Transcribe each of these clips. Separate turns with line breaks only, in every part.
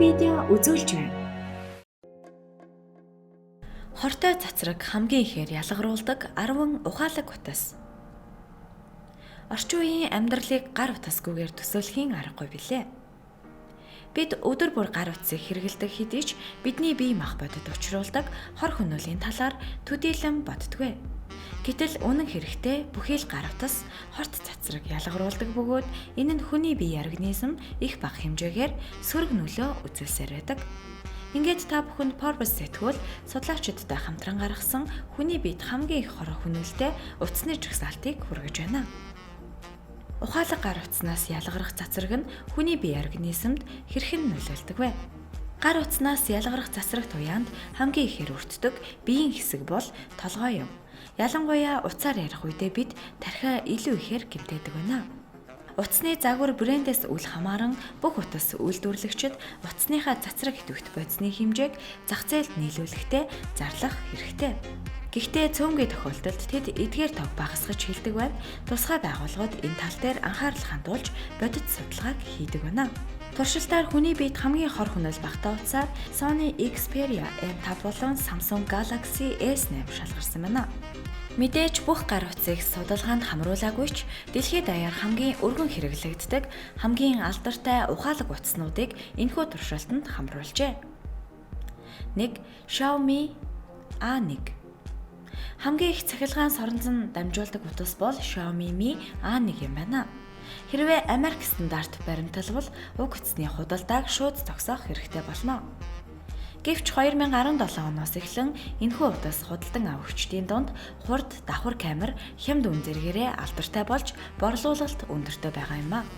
видео үзүүлж байна.
Хортой цацраг хамгийн ихээр ялгаруулдаг 10 ухаалаг утас. Орчин үеийн амьдралыг гар утасгүйгээр төсөөлөхийн аргагүй билээ. Бид өдөр бүр гар утсыг хэрэглэдэг хэдий ч бидний бие мах бодит учруулдаг хор хөнөөлийн талаар төдийлөн боддгоо. Гэтэл үнэн хэрэгтээ бүхий л гар утас хорт цацраг ялгаруулдаг бөгөөд энэ нь хүний бие организм их бага хэмжээгээр сөрөг нөлөө үзүүлсээр байдаг. Ингээд та бүхэнд Forbes сэтгүүл судлаачдтай хамтран гаргасан хүний биед хамгийн их хор хөнөөлтэй утасны жагсаалтыг хүргэж байна. Ухаалаг гар утаснаас ялгарах цацраг нь хүний бие организмд хэрхэн нөлөөлдөг вэ? Гар утаснаас ялгарах цацраг туяанд хамгийн ихээр өртдөг биеийн хэсэг бол толгой юм. Ялангуяа утсаар ярих үедээ бид тархиа илүү ихээр гэмтээдэг байна. Утасны загвар брэндээс үл хамааран бүх утас үйлдвэрлэгчид утасныхаа цацраг идэвхт бодисны хэмжээг зах зээлд нийлүүлэхдээ зарлах хэрэгтэй. Гэхдээ цөөнгийн тохиолдолд тэд эдгээр тог багасгаж хэлдэг байв тусгай байгууллагууд энэ тал дээр анхаарал хандуулж бодит судалгааг хийдэг байна. Туршилтаар хүний биед хамгийн хор хөнөөл багтаа утсаар Sony Xperia M5 болон Samsung Galaxy S8 шалгарсан байна. Мэдээж бүх гар утсыг судалгаанд хамруулаагүй ч дэлхийд даяар хамгийн өргөн хэрэглэгддэг хамгийн алдартай ухаалаг утаснуудыг энэхүү туршилтанд хамруулжээ. 1. Xiaomi A1. Хамгийн их цахилгаан соронзон дамжуулдаг утас бол Xiaomi Mi A1 юм байна. Хэрвээ Америк стандарт баримтал бол уг утасны худалдааг шууд зогсоох хэрэгтэй болно. Гэвч 2017 оноос эхлэн энэхүү утас худалдан авагчдын дунд хурд давхар камер хямд үн зэрэгээрээ алдартай болж борлуулалт өндөртэй байгаа юм а.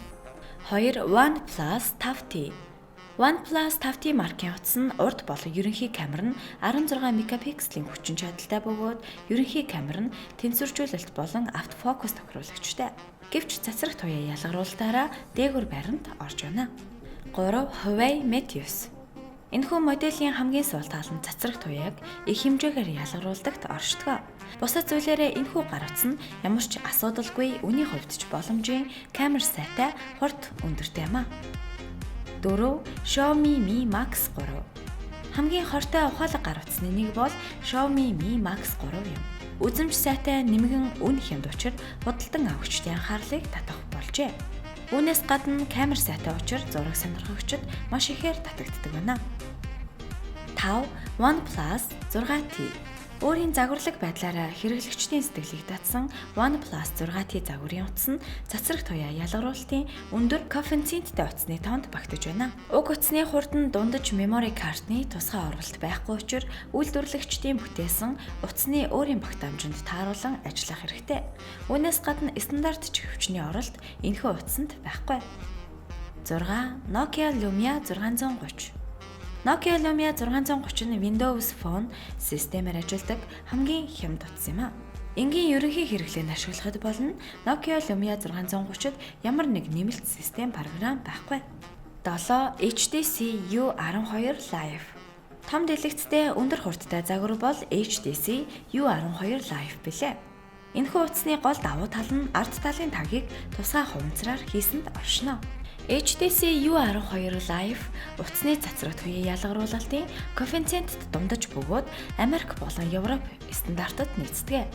2. OnePlus 5T. OnePlus 5T маркийн утас нь урд болон ерөнхий камер нь 16 мегапикселийн хүчин чадалтай бөгөөд ерөнхий камер нь тэнцвэржүүлэлт болон автофокус тохируулагчтай. Гэвч цацраг туяа ялгаруулалтаараа дээгүүр баримт орж байна. 3. Huawei Mate 9. Энэхүү моделийн хамгийн сул тал нь цацраг туяаг их хэмжээгээр ялгаруулдагт оршдог. Бусад зүйлээрээ энэхүү гар утас нь ямар ч асуудалгүй үнийн хувьд ч боломжийн камер сайтай хурд өндөртэй юм а. 4. Xiaomi Mi Max 3. Хамгийн хортой ухаалаг гар утасны нэг бол Xiaomi Mi Max 3 юм. Үзэмж сайтай нэмгэн үн хямд учир худалдан авагчдын анхаарлыг татах болжээ. Үүнээс гадна камер сайтай учир зураг сонирхогчид маш ихээр татагддаг байна. 5. OnePlus 6T. Өөрийн загварлаг байдлаараа хэрэглэгчдийн сэтгэлийг татсан OnePlus 6T загварын утас нь цацраг туяа ялгаруулалтын өндөр коэффициенттэй утасны тоонд багтаж байна. Уг утасны хурд нь дундаж memory card-ны тусгай оролт байхгүй учраас үйлдвэрлэгчдийн бүтээсэн утасны өөрийн багтаамжинд тааруулан ажиллах хэрэгтэй. Үүнээс гадна стандарт чихвчний оролт энэхүү утасанд байхгүй. 6. Nokia Lumia 630. Nokia Lumia 630 нь Windows Phone системээр ажилладаг хамгийн хямд утас юм а. Энгийн ерөнхий хэрэглээнд ашиглахад болно Nokia Lumia 630-д ямар нэг нэмэлт систем програм байхгүй. 7. HTC U12 Live. Том дэлгэцтэй өндөр хурдтай загвар бол HTC U12 Live билээ. Энэхүү утасны гол давуу тал нь ард талын тагийг тусгай хуванцраар хийсэнд оршино. HTC U12 Live утасны цацраг туяа ялгаруулалтын коэффициентд дундаж бөгөөд Америк болон Европ стандартад нийцдэг.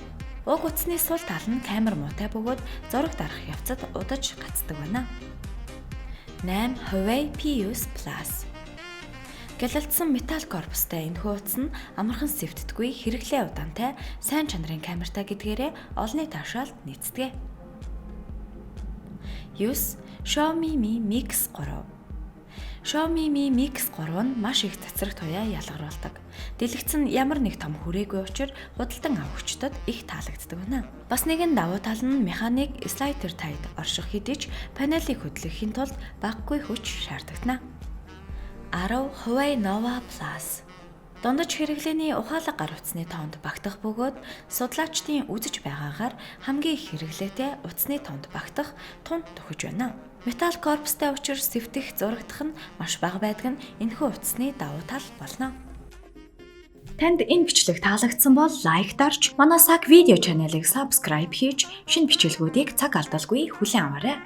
Уг утасны сул тал нь камер муутай бөгөөд зураг дарах явцад удаж гацдаг байна. 8. Huawei P9 Plus. Гялалдсан металл корпустай энэхүү утас нь амархан сэвддэггүй хэрэглээ удаантай сайн чанарын камертай гэдгээрээ олонний таашаалд нийцдэг. 9. Xiaomi Mi Mix 3. Xiaomi Mi Mix 3 нь маш их цацраг туяа ялгаруулдаг. Дэлгэц нь ямар нэг том хүрээгүй учраас худалдан авагчдад их таалагддаг байна. Бас нэгэн давуу тал нь механик слайдер тайд орших хэдий ч панелыг хөдлөхийн тулд багагүй хүч шаардагдана. 10. Huawei Nova Plus. Дундаж хэрэглээний ухаалаг гар утасны тоонд багтах бөгөөд судлаачдын үзэж байгаагаар хамгийн их хэрэглээтэй утасны тоонд багтах тун төхөж байна. Металл корпустай учраас сэвтэх зурагдах нь маш бага байдаг нь энэхүү утасны давуу тал болно. Танд энэ бичлэг таалагдсан бол лайк дарж, манай саг видео чаналыг subscribe хийж, шинэ бичлэгүүдийг цаг алдалгүй хүлээн аваарай.